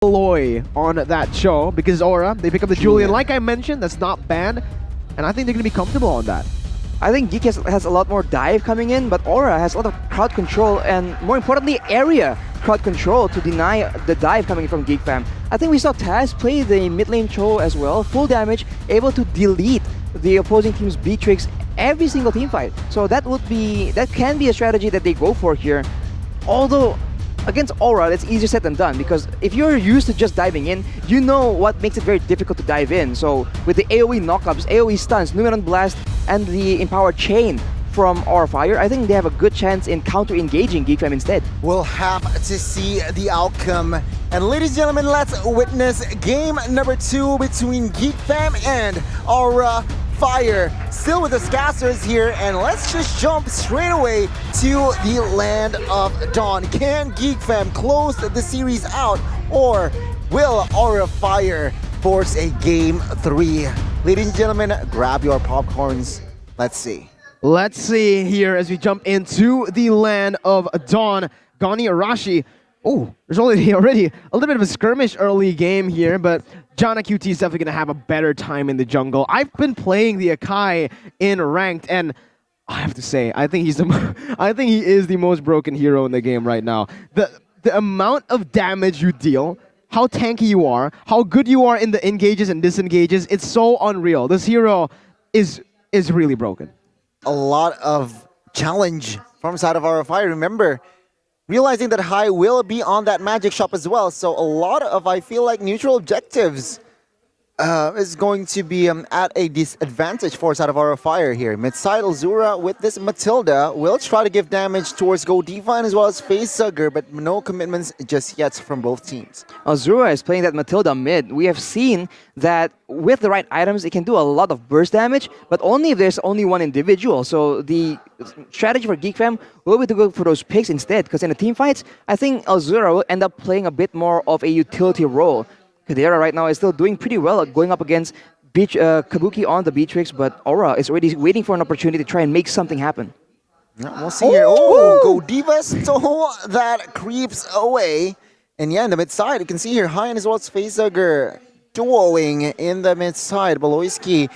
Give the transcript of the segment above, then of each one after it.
Aloy on that show because Aura, they pick up the Julian. Like I mentioned, that's not bad. And I think they're going to be comfortable on that. I think GEEK has a lot more dive coming in, but Aura has a lot of crowd control and, more importantly, area crowd control to deny the dive coming from GEEK fam. I think we saw Taz play the mid lane Cho as well, full damage, able to delete the opposing team's Beatrix every single team fight. So that can be a strategy that they go for here. Although, against Aura, it's easier said than done because if you're used to just diving in, you know what makes it very difficult to dive in. So with the AoE knockups, AoE stuns, Numeron Blast, and the Empowered Chain from Aura Fire, I think they have a good chance in counter-engaging GEEK fam instead. We'll have to see the outcome. And ladies and gentlemen, let's witness game number 2 between GEEK fam and Aura Fire. Still with the Scassers here, and let's just jump straight away to the Land of Dawn. Can GEEK fam close the series out, or will Aura Fire force a game 3? Ladies and gentlemen, grab your popcorns. Let's see. Let's see here as we jump into the Land of Dawn. Gani Arashi. Oh, there's already a little bit of a skirmish early game here, but Jana QT is definitely going to have a better time in the jungle. I've been playing the Akai in ranked, and I have to say, I think he is the most broken hero in the game right now. The amount of damage you deal, how tanky you are, how good you are in the engages and disengages, it's so unreal. This hero is really broken. A lot of challenge from side of Aura Fire. Remember, realizing that High will be on that magic shop as well. So a lot of, I feel like, neutral objectives is going to be at a disadvantage for side of Aura Fire here. Mid-side Azura with this Matilda will try to give damage towards Go Divine as well as Facehugger, but no commitments just yet from both teams. Azura is playing that Matilda mid. We have seen that with the right items, it can do a lot of burst damage, but only if there's only one individual. So the strategy for GEEK fam will be to go for those picks instead, because in the team fights, I think Azura will end up playing a bit more of a utility role. Kadera right now is still doing pretty well at going up against Kabuki on the Beatrix, but Aura is already waiting for an opportunity to try and make something happen. Yeah, we'll see here. Oh, Go Diva stole that creeps away. And yeah, in the mid side, you can see here, High as well as Facehugger duoing in the mid side. Baloyski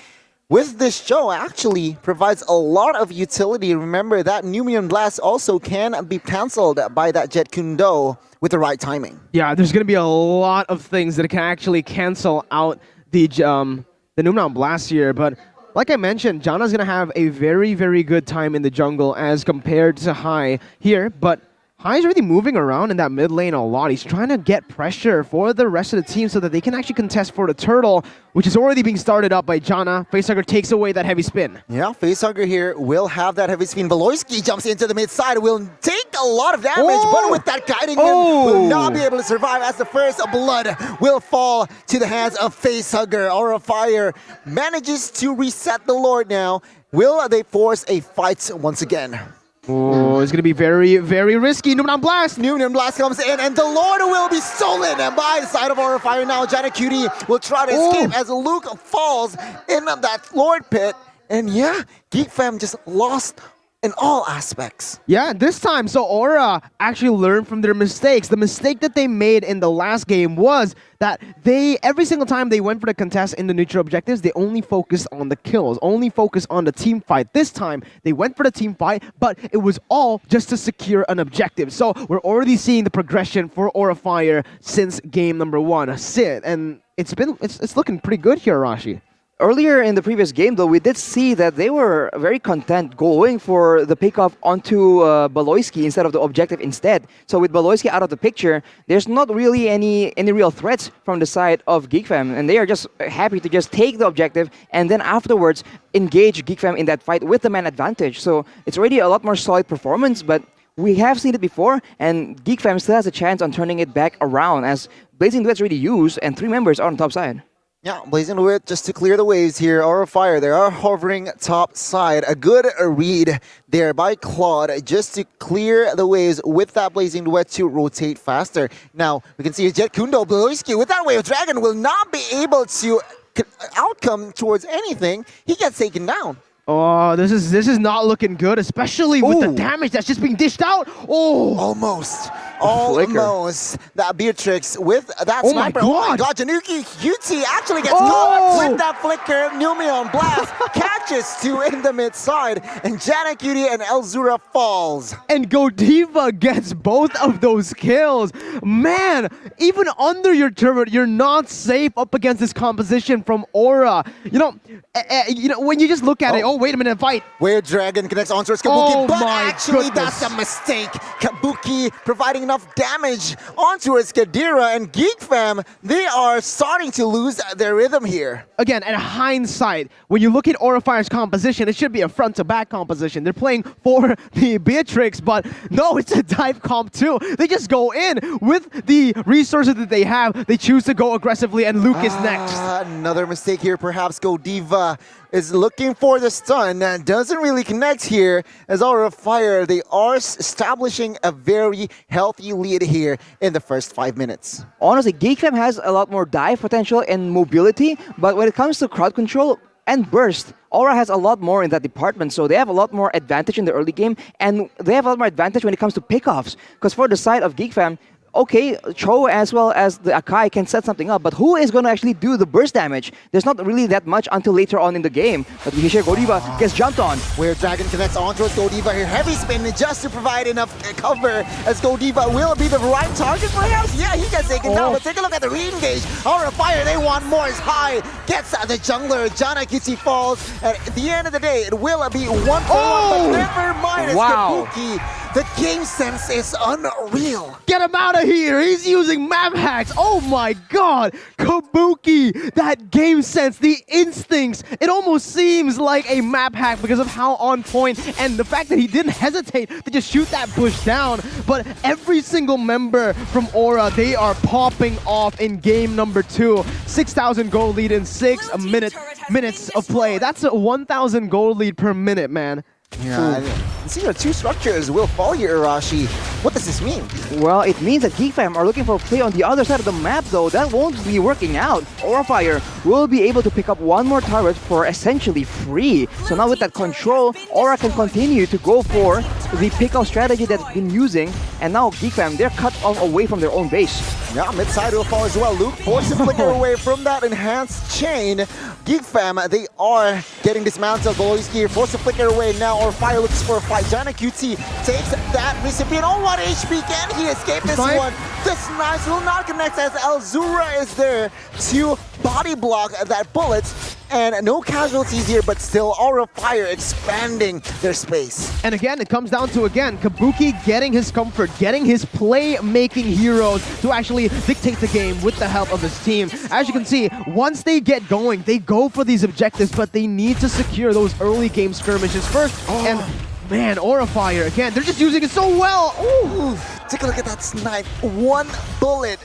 with this show actually provides a lot of utility. Remember that Numeron Blast also can be cancelled by that Jet Kundo with the right timing. Yeah, there's going to be a lot of things that can actually cancel out the Numeron Blast here, but like I mentioned, Jana's going to have a very, very good time in the jungle as compared to High here, but Hai's already moving around in that mid lane a lot. He's trying to get pressure for the rest of the team so that they can actually contest for the turtle, which is already being started up by Jana. Facehugger takes away that heavy spin. Yeah, Facehugger here will have that heavy spin. Baloyski jumps into the mid side, will take a lot of damage, but with that guiding him, will not be able to survive as the first blood will fall to the hands of Facehugger. Aura Fire manages to reset the Lord now. Will they force a fight once again? Oh, it's going to be very, very risky. Numeron Blast! Numeron Blast comes in, and the Lord will be stolen by the side of Aura Fire now. Jana Cutie will try to escape as Luke falls in that Lord pit. And yeah, GEEK fam just lost in all aspects. Yeah, this time, so Aura actually learned from their mistakes. The mistake that they made in the last game was that every single time they went for the contest in the neutral objectives, they only focused on the kills, only focused on the team fight. This time, they went for the team fight, but it was all just to secure an objective. So we're already seeing the progression for Aura Fire since game number 1. And it's looking pretty good here, Arashi. Earlier in the previous game, though, we did see that they were very content going for the pickoff onto Baloyski instead of the objective instead. So with Baloyski out of the picture, there's not really any real threats from the side of GEEK fam, and they are just happy to just take the objective and then afterwards engage GEEK fam in that fight with the man advantage. So it's already a lot more solid performance, but we have seen it before, and GEEK fam still has a chance on turning it back around as Blazing Duet's already used and 3 members are on top side. Yeah, Blazing Duet just to clear the waves here. Aura Fire, they are hovering top side. A good read there by Claude just to clear the waves with that Blazing Duet to rotate faster. Now, we can see a Jet Kundo Baloyski with that Wave Dragon will not be able to outcome towards anything. He gets taken down. Oh, this is not looking good, especially with the damage that's just being dished out. Oh, almost almost that Beatrix with that sniper. Oh My my god, Januki QT actually gets Oh! caught with that flicker. Numion Blast catches two in the mid side, and Jana Cutie and Elzura falls. And Godiva gets both of those kills. Man, even under your turret, you're not safe up against this composition from Aura. You know, when you just look at it, oh, wait a minute, fight. Weird Dragon connects onto its Kabuki, Oh but my actually goodness. that's a mistake. Kabuki providing enough damage onto its Kadira, and Geek Fam, they are starting to lose their rhythm here. Again, in hindsight, when you look at Aura Fire's composition, it should be a front-to-back composition. They're playing for the Beatrix, but no, it's a dive comp too. They just go in with the resources that they have. They choose to go aggressively, and Luke is next. Another mistake here, perhaps Godiva is looking for the stun and doesn't really connect here as Aura Fire, they are establishing a very healthy lead here in the first 5 minutes. Honestly, Geek Fam has a lot more dive potential and mobility, but when it comes to crowd control and burst, Aura has a lot more in that department, so they have a lot more advantage in the early game, and they have a lot more advantage when it comes to pickoffs. Because for the side of Geek Fam, okay, Cho as well as the Akai can set something up, but who is going to actually do the burst damage? There's not really that much until later on in the game. But we hear Godiva gets jumped on. Where Dragon connects onto its Godiva here. Heavy spin just to provide enough cover as Godiva will be the right target perhaps. Yeah, he gets taken down, but take a look at the re-engage. Aura Fire, they want more is high. Gets the jungler, Jana Kitty falls. And at the end of the day, it will be 1-1, but never mind. It's Kabuki. The game sense is unreal. Get him out of here! He's using map hacks! Oh my god! Kabuki! That game sense, the instincts! It almost seems like a map hack because of how on point and the fact that he didn't hesitate to just shoot that bush down. But every single member from Aura, they are popping off in game number 2. 6,000 gold lead in 6 minutes of play. That's a 1,000 gold lead per minute, man. Yeah, it seems like two structures will fall here, Arashi. What does this mean? Well, it means that Geek Fam are looking for a play on the other side of the map, though. That won't be working out. Aura Fire will be able to pick up one more turret for essentially free. So now with that control, Aura can continue to go for the pick-off strategy that they've been using. And now Geek Fam, they're cut off away from their own base. Yeah, mid-side will fall as well. Luke forced to flicker away from that enhanced chain. Geek Fam, they are getting dismantled. Goloiski here, forced to flicker away now. Aura Fire looks for a fight. Jana QT takes that recipient. Oh, what HP can he escape this one? This nice will not connect as Elzura is there to body block that bullet. And no casualties here, but still Aura Fire expanding their space. And again, it comes down to, Kabuki getting his comfort, getting his play-making heroes to actually dictate the game with the help of his team. As you can see, once they get going, they go for these objectives, but they need to secure those early game skirmishes first. And man, Aura Fire, again, they're just using it so well. Ooh. Take a look at that snipe. One bullet.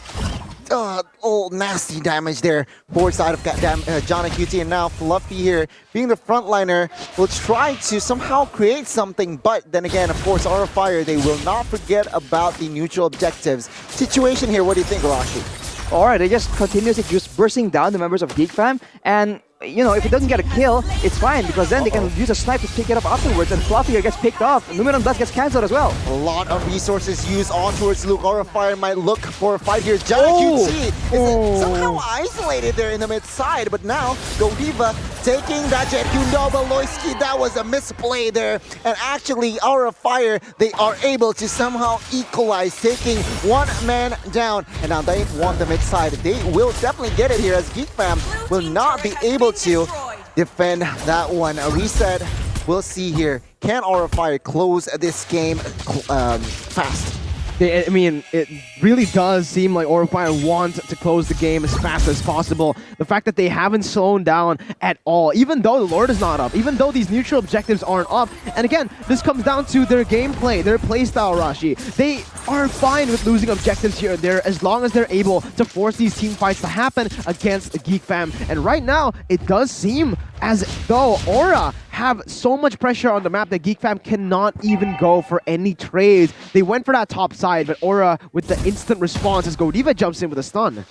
Nasty damage there. Forward side of Jana QT, and now Fluffy here, being the frontliner, will try to somehow create something, but then again, of course, Aura Fire, they will not forget about the neutral objectives. Situation here, what do you think, Arashi? Alright, they just continuously just bursting down the members of Geek Fam, and you know, if it doesn't get a kill, it's fine, because then they can use a snipe to pick it up afterwards, and Fluffy here gets picked off. Numinon Blast gets cancelled as well. A lot of resources used on towards Luke. Aura Fire might look for a fight here. Jana QT is somehow isolated there in the mid side, but now Godiva taking that Jet Kundo, but Loiski, that was a misplay there. And actually, Aura Fire, they are able to somehow equalize, taking one man down. And now they want the mid side. They will definitely get it here, as Geek Fam will not be able to defend that one. A reset, we'll see here. Can Aura Fire close this game fast? I mean, it really does seem like Aura Fire want to close the game as fast as possible. The fact that they haven't slowed down at all, even though the Lord is not up, even though these neutral objectives aren't up. And again, this comes down to their gameplay, their playstyle, Rashi. They are fine with losing objectives here and there as long as they're able to force these team fights to happen against the Geek Fam. And right now, it does seem as though Aura have so much pressure on the map that Geek Fam cannot even go for any trades. They went for that top side, but Aura with the instant response as Godiva jumps in with a stun.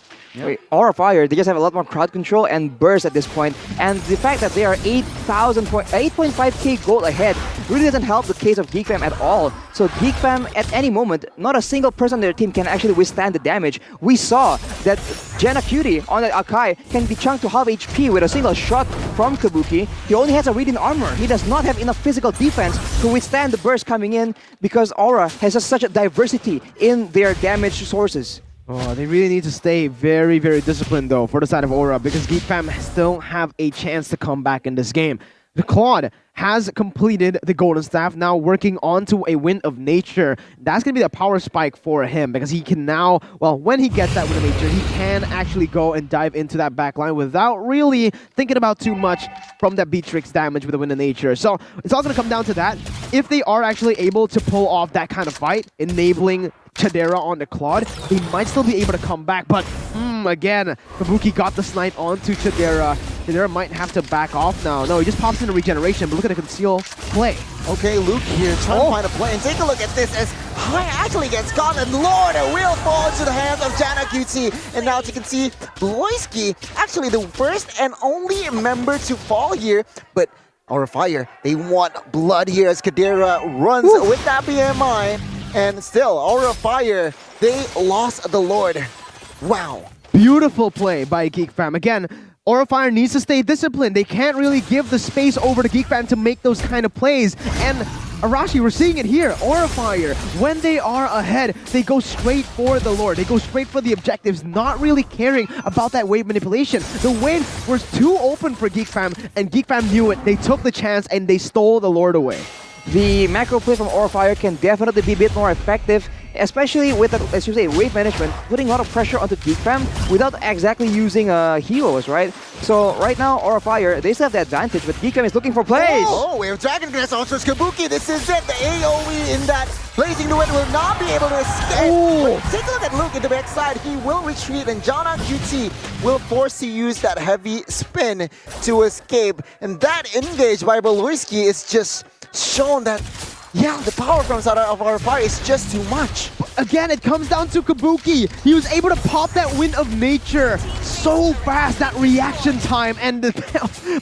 Wait, Aura Fire, they just have a lot more crowd control and burst at this point. And the fact that they are 8.5k gold ahead really doesn't help the case of GEEK Fam at all. So GEEK Fam, at any moment, not a single person on their team can actually withstand the damage. We saw that Jenna Cutie on that Akai can be chunked to half HP with a single shot from Kabuki. He only has a Radiant Armor. He does not have enough physical defense to withstand the burst coming in because Aura has just such a diversity in their damage sources. Oh, they really need to stay very, very disciplined though for the side of Aura because GEEK Fam still have a chance to come back in this game. The Claude has completed the Golden Staff, now working onto a Wind of Nature. That's going to be the power spike for him because he can now, well, when he gets that Wind of Nature, he can actually go and dive into that backline without really thinking about too much from that Beatrix damage with the Wind of Nature. So it's all going to come down to that. If they are actually able to pull off that kind of fight, enabling Chadera on the Claude, they might still be able to come back, but again, Kabuki got the snipe onto Chadera. Chadera might have to back off now. No, he just pops into regeneration, but look at the conceal play. Okay, Luke here trying to find a play, and take a look at this as Hai actually gets caught, and Lord, it will fall into the hands of Jana QT. And now as you can see, Bloisky actually the first and only member to fall here, but Aura Fire, they want blood here as Kadira runs with that BMI. And still, Aura Fire, they lost the Lord. Wow. Beautiful play by GEEK Fam. Again, Aura Fire needs to stay disciplined. They can't really give the space over to GEEK Fam to make those kind of plays. And Arashi, we're seeing it here. Aura Fire, when they are ahead, they go straight for the Lord. They go straight for the objectives, not really caring about that wave manipulation. The wave was too open for GEEK Fam, and GEEK Fam knew it. They took the chance, and they stole the Lord away. The macro play from Aura Fire can definitely be a bit more effective, especially with, as you say, wave management, putting a lot of pressure onto GEEK Fam without exactly using heroes, right? So right now, Aura Fire, they still have the advantage, but GEEK Fam is looking for plays. Oh, we have Dragon Glass onto Kabuki. This is it. The AoE in that Blazing Duet will not be able to escape. Wait, take a look at Luke in the backside. He will retreat, and Jana QT will force to use that heavy spin to escape. And that engage by Beloyski is just shown that, yeah, the power from side of Aura Fire is just too much. Again, it comes down to Kabuki. He was able to pop that Wind of Nature so fast, that reaction time, and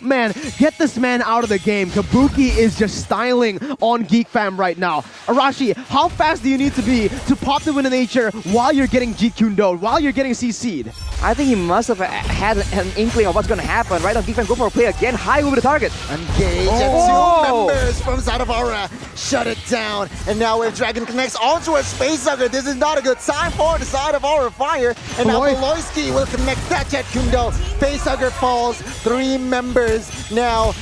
man, get this man out of the game. Kabuki is just styling on GEEK Fam right now. Arashi, how fast do you need to be to pop the Wind of Nature while you're getting GQ'd, while you're getting CC'd? I think he must have had an inkling of what's going to happen. Right now, GEEK Fam go for a play again. High over the target. Engage, and two members from side of Aura shut it down. And now if Dragon connects onto a Space Hugger, this is not a good sign for the side of Aura Fire. And now Beloyski will connect that Jet Kundo. Face Hugger falls. 3 members now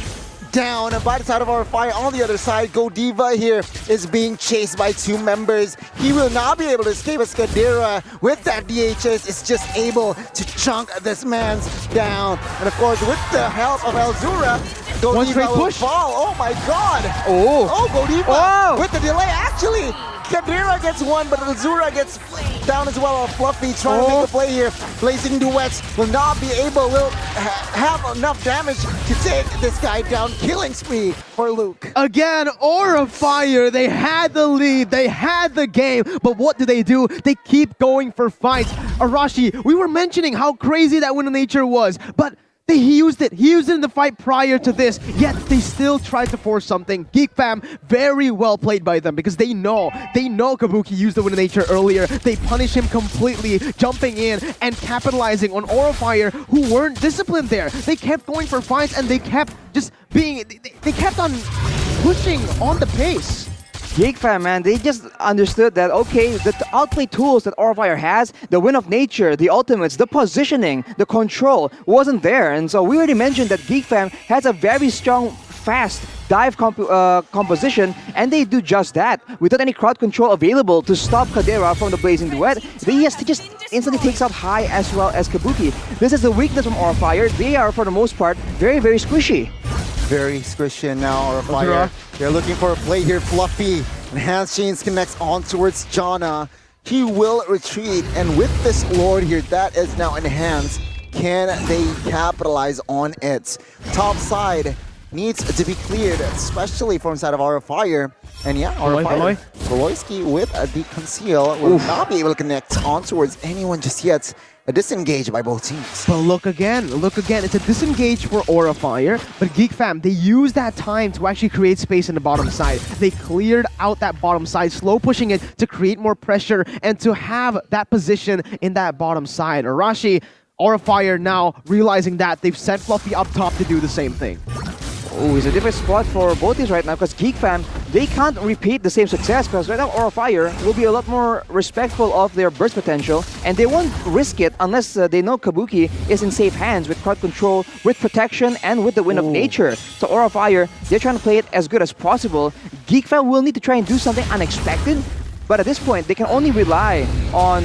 down by the side of Aura Fire. On the other side, Godiva here is being chased by 2 members. He will not be able to escape as Kadira with that DHS is just able to chunk this man's down. And of course, with the help of Elzura, Godiva will fall. Oh my god! Oh, Godiva with the delay. Actually, Kadira gets one, but Elzura gets down as well. Fluffy trying to make a play here. Blazing Duets will not be able, will have enough damage to take this guy down. Killing spree for Luke. Again, Aura Fire, they had the lead, they had the game, but what do? They keep going for fights. Arashi, we were mentioning how crazy that Wind of Nature was, but he used it. He used it in the fight prior to this, yet they still tried to force something. GEEK Fam, very well played by them because they know Kabuki used the Wind of Nature earlier. They punish him completely, jumping in and capitalizing on Aura Fire, who weren't disciplined there. They kept going for fights and they kept just being, they kept on pushing on the pace. GEEK Fam, man, they just understood that, okay, the outplay tools that Aura Fire has, the Wind of Nature, the ultimates, the positioning, the control, wasn't there. And so we already mentioned that GEEK Fam has a very strong, fast dive composition, and they do just that. Without any crowd control available to stop Kadera from the Blazing Duet, he just instantly takes out High as well as Kabuki. This is the weakness from Aura Fire. They are, for the most part, very, very squishy. Very squishy, and now Aura Fire. They're looking for a play here. Fluffy. Enhanced Chains connects on towards Jana. He will retreat, and with this Lord here that is now enhanced, can they capitalize on it? Top side needs to be cleared, especially from side of Aura Fire. And yeah, Aura Fire. Beloyski with the conceal will not be able to connect on towards anyone just yet. a disengage by both teams. But look again, it's a disengage for Aura Fire, but Geek Fam, they used that time to actually create space in the bottom side. They cleared out that bottom side, slow pushing it to create more pressure and to have that position in that bottom side. Arashi, Aura Fire now realizing that they've sent Fluffy up top to do the same thing. Oh, it's a different spot for both teams right now because GEEK Fam, they can't repeat the same success because right now Aura Fire will be a lot more respectful of their burst potential and they won't risk it unless they know Kabuki is in safe hands with crowd control, with protection, and with the wind of nature. So Aura Fire, they're trying to play it as good as possible. GEEK Fam will need to try and do something unexpected, but at this point, they can only rely on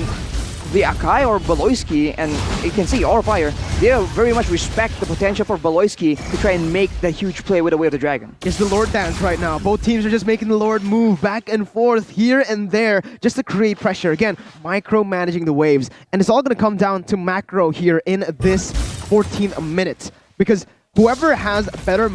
the Akai or Baloyski, and you can see Aura Fire, they very much respect the potential for Baloyski to try and make the huge play with the Way of the Dragon. It's the Lord dance right now. Both teams are just making the Lord move back and forth here and there just to create pressure. Again, micro-managing the waves. And it's all going to come down to macro here in this 14th minute. Because whoever has better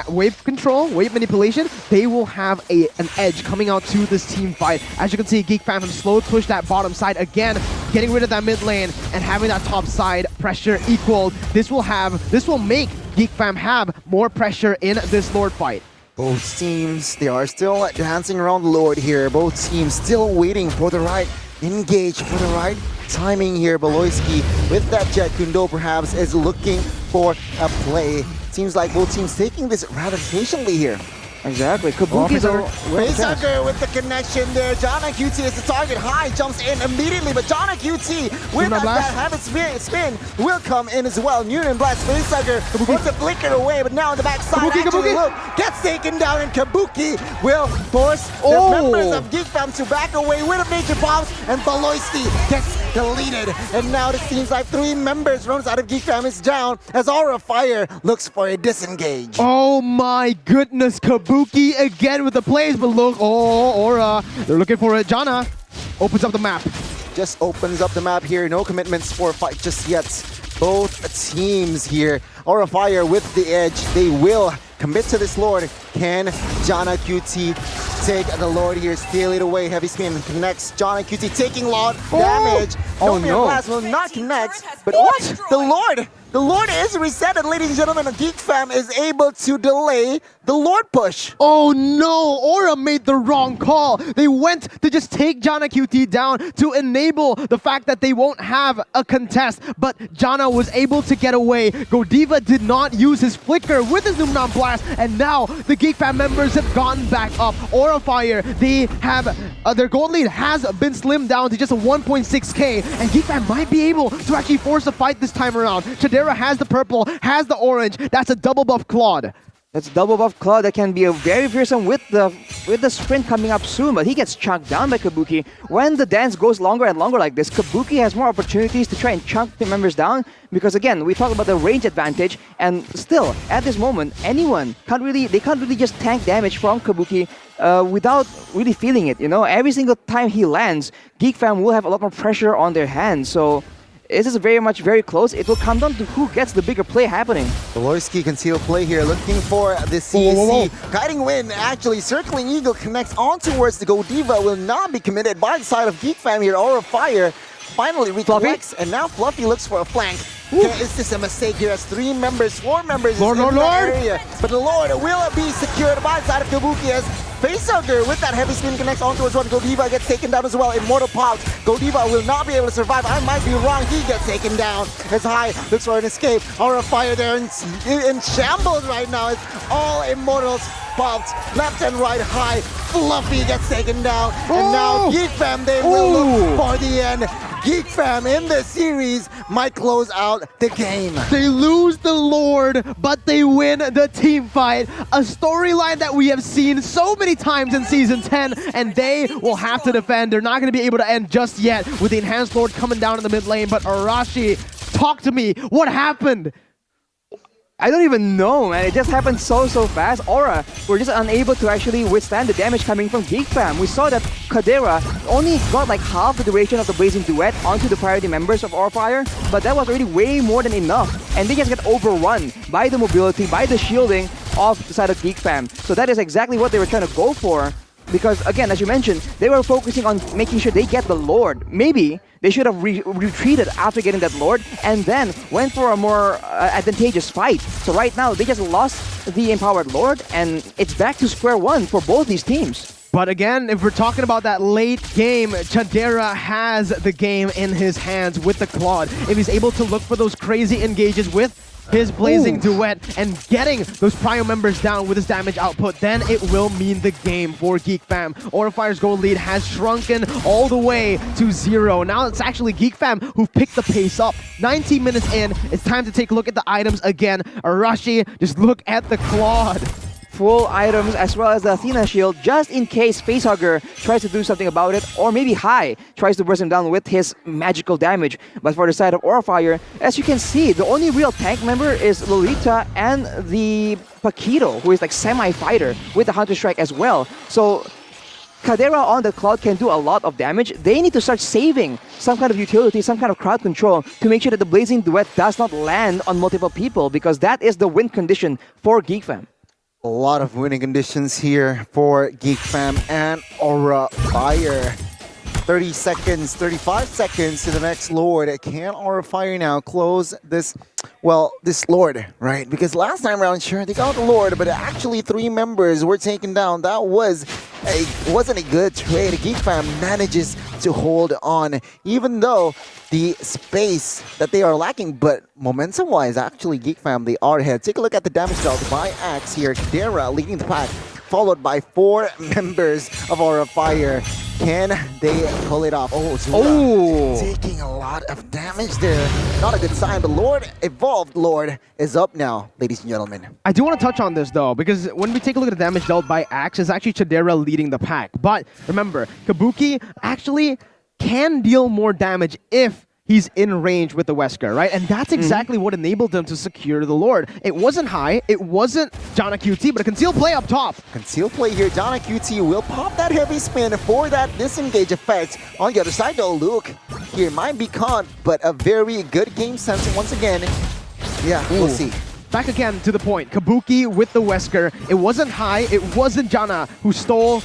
wave control, wave manipulation, they will have an edge coming out to this team fight. As you can see, Geek Fam have slow push that bottom side again, getting rid of that mid lane and having that top side pressure equaled. This will make Geek Fam have more pressure in this Lord fight. Both teams, they are still dancing around the Lord here. Both teams still waiting for the right engage, for the right timing here. Baloyski with that Jet Kundo perhaps is looking for a play. Seems like both teams taking this rather patiently here. Exactly. Kabuki's Facehugger with the connection there. Jana QT is the target. High jumps in immediately, but Jana QT with that habit spin will come in as well. Noonan Blast Facehugger wants to flicker away, but now on the backside, actually look, gets taken down, and Kabuki will force the members of Geek Fam to back away with a major bounce, and Baloyski gets deleted. And now it seems like 3 members runs out of Geek Fam is down as Aura Fire looks for a disengage. Oh my goodness, Kabuki again with the plays, but look, Aura, they're looking for it. Jana opens up the map. Just opens up the map here. No commitments for a fight just yet. Both teams here. Aura Fire with the edge. They will commit to this Lord. Can Jana QT take the Lord here? Steal it away. Heavy spin connects. Jana QT taking a lot of damage. Oh no. Blast will not connect. But what? The Lord! The Lord is resetted, ladies and gentlemen. Geek Fam is able to delay the Lord push. Oh no, Aura made the wrong call. They went to just take Jana QT down to enable the fact that they won't have a contest, but Jana was able to get away. Godiva did not use his flicker with his Numnon Blast, and now the Geek Fam members have gotten back up. Aura Fire, they have, their gold lead has been slimmed down to just a 1.6k, and Geek Fam might be able to actually force a fight this time around. Chadera has the purple, has the orange. That's a double buff Claude. That's double buff Claude that can be a very fearsome with the sprint coming up soon, but he gets chunked down by Kabuki. When the dance goes longer and longer like this, Kabuki has more opportunities to try and chunk the members down because again, we talk about the range advantage, and still at this moment, anyone can't really just tank damage from Kabuki without really feeling it. You know, every single time he lands, Geek Fam will have a lot more pressure on their hands. So this is very close. It will come down to who gets the bigger play happening. Baloyski can seal play here, looking for the CSC. Guiding Wind, actually, Circling Eagle connects on towards the Godiva, will not be committed by the side of Geek Fam here. Aura Fire finally recollects, and now Fluffy looks for a flank. Is this a mistake here as 4 members in that area? But the Lord will be secured by the side of Kabuki as Facehugger with that heavy spin connects on towards one. Godiva gets taken down as well. Immortal Pouch. Godiva will not be able to survive. I might be wrong. He gets taken down as High looks for an escape. Aura Fire there in shambles right now as all Immortals popped left and right. High. Fluffy gets taken down. And now Geek Fam, they will look for the end. Geek Fam in this series might close out the game. They lose the Lord, but they win the team fight. A storyline that we have seen so many times in Season 10, and they will have to defend. They're not going to be able to end just yet with the Enhanced Lord coming down in the mid lane. But Arashi, talk to me. What happened? I don't even know, man. It just happened so fast. Aura were just unable to actually withstand the damage coming from Geek Fam. We saw that Kadera only got like half the duration of the Blazing Duet onto the priority members of Aura Fire, but that was already way more than enough. And they just get overrun by the mobility, by the shielding of the side of Geek Fam. So that is exactly what they were trying to go for. because again, as you mentioned, they were focusing on making sure they get the Lord. Maybe they should have retreated after getting that Lord and then went for a more advantageous fight. So right now, they just lost the Empowered Lord, and it's back to square one for both these teams. But again, if we're talking about that late game, Chadera has the game in his hands with the Claude. If he's able to look for those crazy engages with his Blazing Duet and getting those Prio members down with his damage output, then it will mean the game for GEEK Fam. Aura Fire's gold lead has shrunken all the way to 0. Now it's actually GEEK Fam who've picked the pace up. 19 minutes in, it's time to take a look at the items again. Arashi, just look at the Claude. Full items as well as the Athena shield, just in case Facehugger tries to do something about it, or maybe Hai tries to burst him down with his magical damage. But for the side of Aura Fire, as you can see, the only real tank member is Lolita and the Paquito, who is like semi-fighter with the Hunter Strike as well. So Chadera on the Cloud can do a lot of damage. They need to start saving some kind of utility, some kind of crowd control to make sure that the Blazing Duet does not land on multiple people, because that is the win condition for GEEK Fam. A lot of winning conditions here for GEEK Fam and Aura Fire. 30 seconds, 35 seconds to the next Lord. Can Aura Fire now close this, well, this Lord, right? Because last time around, sure, they got the Lord, but actually 3 members were taken down. That wasn't a good trade. GEEK Fam manages to hold on, even though the space that they are lacking, but momentum-wise, actually, GEEK Fam, they are ahead. Take a look at the damage dealt by Axe here. Kadera leading the pack, followed by 4 members of Aura Fire. Can they pull it off? Oh, Zura taking a lot of damage there. Not a good sign, but Lord, Evolved Lord, is up now, ladies and gentlemen. I do want to touch on this though, because when we take a look at the damage dealt by Axe, it's actually Chadera leading the pack. But remember, Kabuki actually can deal more damage if he's in range with the Wesker, right? And that's exactly what enabled them to secure the Lord. It wasn't Hai, it wasn't Jana QT, but a concealed play up top. Concealed play here. Jana QT will pop that heavy spin for that disengage effect. On the other side though, Luke here might be caught, but a very good game sense once again. Yeah, we'll see. Back again to the point. Kabuki with the Wesker. It wasn't Hai, it wasn't Jana who took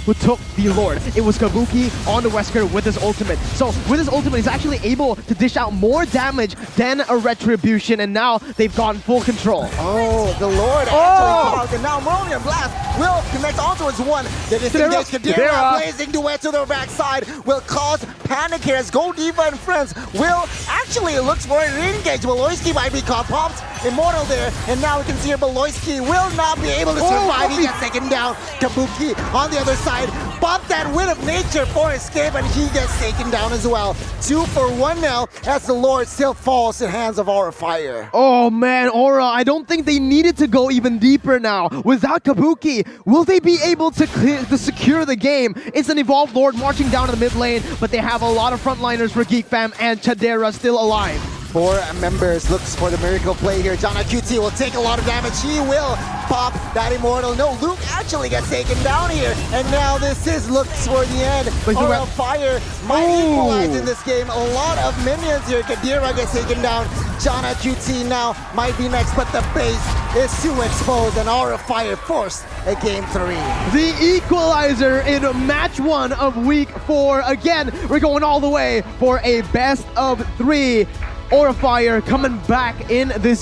the Lord. It was Kabuki on the Wesker with his ultimate. So with his ultimate, he's actually able to dish out more damage than a Retribution, and now they've gotten full control. Oh, the Lord actually and now Molian Blast will connect onto his one. The disengage Kadera Blazing Duet to the backside will cause panic here as Gold Diva and friends will actually look for an engage. Beloyski might be caught, popped Immortal there, and now we can see here Beloyski will not be able to survive. He gets taken down. Kabuki on the other side, bought that Win of Nature for escape, and he gets taken down as well. 2 for 1 now as the Lord still falls in the hands of Aura Fire. Oh man, Aura, I don't think they needed to go even deeper now. Without Kabuki, will they be able to secure the game? It's an Evolved Lord marching down to the mid lane, but they have a lot of frontliners for GEEK Fam, and Chadera still alive. 4 members looks for the miracle play here. Jana QT will take a lot of damage. He will pop that Immortal. No, Luke actually gets taken down here. And now this looks for the end. Aura Fire might equalize in this game. A lot of minions here. Kadira gets taken down. Jana QT now might be next, but the base is too exposed, and Aura Fire forced a game 3. The equalizer in match 1 of week 4. Again, we're going all the way for a best of 3. Aura Fire coming back in this